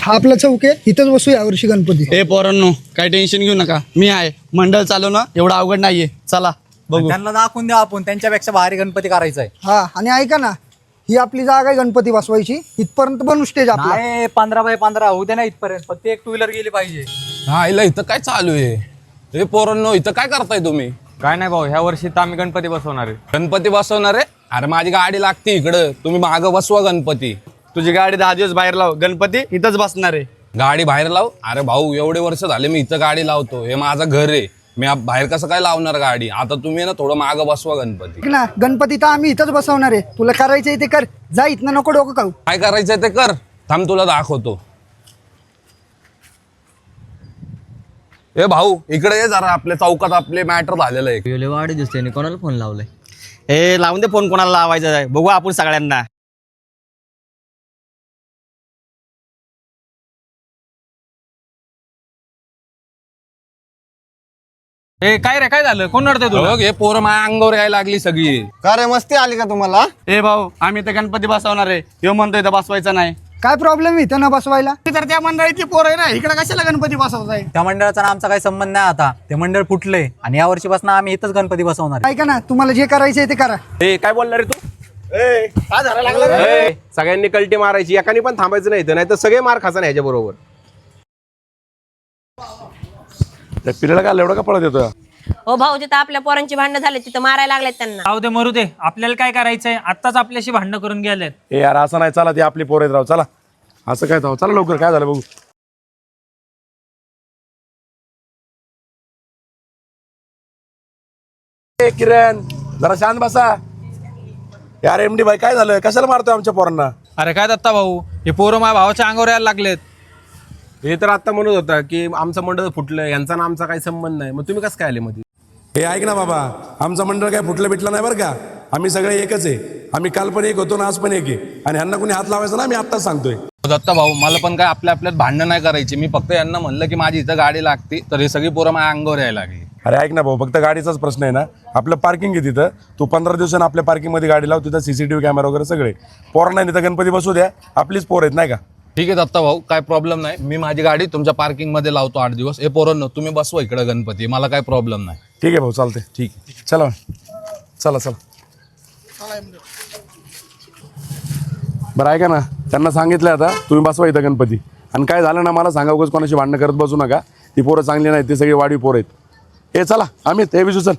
हा आपला चौक आहे, इथंच बसू यावर्षी गणपती. ए पोरांनो, काय टेन्शन घेऊ नका, मी आहे. मंडळ चालवणं एवढं अवघड नाहीये. चला बघू. त्यांना दाखवून द्या आपण त्यांच्यापेक्षा भारी गणपती करायचा आहे. हा, आणि ऐका ना, ही आपली जागा आहे गणपती बसवायची. इथपर्यंत बनू स्टेज आपला. नाही 15x15 होऊ दे ना इथपर्यंत, फक्त एक 2 व्हीलर गेली पाहिजे. हा इला इथं काय चालू आहे? हे पोरांनो, इथं काय करताय तुम्ही? काय नाही भाऊ, ह्या वर्षी तर आम्ही गणपती बसवणार आहे. गणपती बसवणार आहे? अरे माझी गाडी लागते इकडं, तुम्ही मागं बसवा गणपती. तुझी गाडी 10 दिवस बाहेर लाव, गणपती इथंच बसणार आहे. गाडी बाहेर लाव? अरे भाऊ, एवढे वर्ष झाले मी इथं गाडी लावतो, हे माझं घर आहे. मी बाहेर कसं काय लावणार गाडी? आता तुम्ही ना थोडं मागं बसवा गणपती. ऐक ना, गणपती तर आम्ही इथंच बसवणार आहे. तुला करायचंय ते कर, जा इथनं, नको डोकं खाऊ. काय करायचंय ते कर. थांब तुला दाखवतो. ए भाऊ, इकडे ये जरा, आपल्या चौकात आपले मॅटर झालेलं आहे. वाढ दिसते, कोणाला फोन लावलाय? ए लावून दे फोन, कोणाला लावायचा आहे बघू आपण सगळ्यांना. ए काय रे, काय झालं? कोण नडतंय तुला? बघ, हे पोरं माझ्या अंगावर यायला लागली सगळी. का रे, मस्ती आली का तुम्हाला? ए भाऊ, आम्ही तर गणपती बसवणार आहे, ह्यो म्हणतोय इथं बसवायचा नाही. काय प्रॉब्लेम इथं न बसवायला? तर त्या मंडळीची पोर आहे ना, इकडे कशाला गणपती बसवायचा? त्या मंडळाचा आणि आमचा काही संबंध नाही. आता ते मंडळ फुटले आणि या वर्षीपासून आम्ही इथंच गणपती बसवणार आहे. ऐका ना, तुम्हाला जे करायचंय ते करा. ए काय बोलला रे तू? ए, सगळ्यांनी कल्टी मारायची, एकाने पण थांबायचं नाही तर सगळे मार खायचा ह्याच्या बरोबर. त्या पिल्याला काय एवढं का पळत येतोय? हो भाऊ, तिथं आपल्या पोरांची भांडणं झाले, तिथं मारायला लागलेत त्यांना. जाऊ दे, मरू दे. आपल्याला काय करायचंय? आत्ताच आपल्याशी भांडणं करून गेलेत. ए यार, असं नाही, चला, ती आपली पोरं आहेत राव, चला. असं काय थांब, चला लवकर, काय झालं बघू. ए किरण, जरा शांत बसा. यार एमडी भाई, काय झालं? कशाला मारतोय आमच्या पोरांना? अरे काय दत्ता भाऊ, हे पोरं माझ्या भावाच्या अंगावर यायला लागलेत. हे तर आता म्हणत होता की आमचं मंडळ फुटलं, यांचा ना आमचा काही संबंध नाही. मग तुम्ही कसं काय आले मध्ये? हे ऐक ना बाबा, आमचं मंडळ काय फुटलं बिटलं नाही बरं का. आम्ही सगळे एकच आहे. आम्ही काल पण एक होतो ना, आज पण एक आहे. आणि ह्यांना कोणी हात लावायचा ना, मी आत्ताच सांगतोय. दत्ता भाऊ, मला पण काय आपल्यात भांडणं नाही करायची. मी फक्त यांना म्हणलं की माझी इथं गाडी लागते, तर हे सगळी पोरं माझ्या अंगावर यायला लागली. अरे ऐक ना भाऊ, फक्त गाडीचाच प्रश्न आहे ना. आपलं पार्किंग आहे तिथं, तू 15 दिवसांनी आपल्या पार्किंगमध्ये गाडी लाव. तिथं CCTV कॅमेरा वगैरे सगळे. पोरांना तिथं गणपती बसू द्या, आपलीच पोर आहेत नाही का. ठीक आहे दत्ता भाऊ, काय प्रॉब्लेम नाही. मी माझी गाडी तुमच्या पार्किंगमध्ये लावतो 8 दिवस. हे पोरांनो, तुम्ही बसवा इकडे गणपती, मला काय प्रॉब्लेम नाही. ठीक आहे भाऊ, चालते. ठीक. चला चला चला. बरं ऐका ना, त्यांना सांगितलं आता तुम्ही बसवा इथं गणपती. आणि काय झालं ना, मला सांगा, उगाच कोणाशी भांडणं करत बसू नका. ती पोरं चांगली नाही, ती सगळी वाढी पोरं आहेत. हे चला, अमित, हे विजू चल.